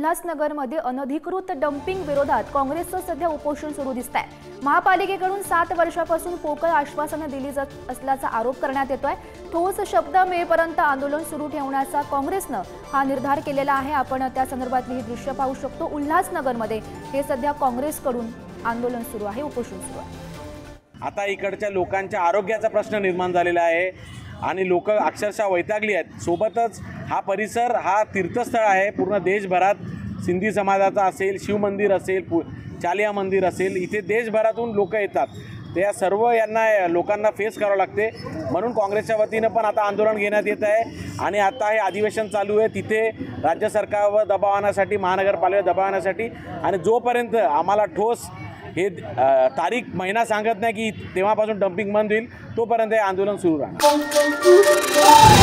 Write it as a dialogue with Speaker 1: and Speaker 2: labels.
Speaker 1: उल्हासनगरमध्ये अनधिकृत डंपिंग विरोधात काँग्रेसचं सध्या उपोषण सुरू दिसतंय। महापालिकेकडून 7 वर्षापासून पोकळ आश्वासनं दिली जात असल्याचा आरोप करण्यात येतोय। ठोस शब्द मिळेपर्यंत आंदोलन सुरू ठेवण्याचा काँग्रेसनं हा निर्धार केलेला आहे। आपण त्या संदर्भातली ही दृश्य पाहू शकतो। उल्हासनगरमध्ये हे सध्या काँग्रेसकडून आंदोलन सुरू आहे, उपोषण सुरू आहे।
Speaker 2: आता इकडच्या लोकांच्या आरोग्याचा प्रश्न निर्माण झालेला आहे आणि लोक अक्षरशः वैतागली आहेत। सोबतच हा परिसर हा तीर्थस्थळ आहे। पूर्ण देशभरात सिंधी समाजाचा असेल, शिव मंदिर असेल, चालिया मंदिर असेल, इथे देशभरातून लोक येतात। त्या सर्व यांना लोकांना फेस करावं लागते। म्हणून काँग्रेसच्या वतीनं पण आता आंदोलन घेण्यात येत आहे आणि आता हे अधिवेशन चालू आहे। तिथे राज्य सरकारवर दबाव आणण्यासाठी, महानगरपालिकेवर दबाव आणण्यासाठी आणि जोपर्यंत आम्हाला ठोस हे तारीख महिना सांगत नाही की तेव्हापासून डंपिंग बंद होईल, तोपर्यंत हे आंदोलन सुरू राहणार।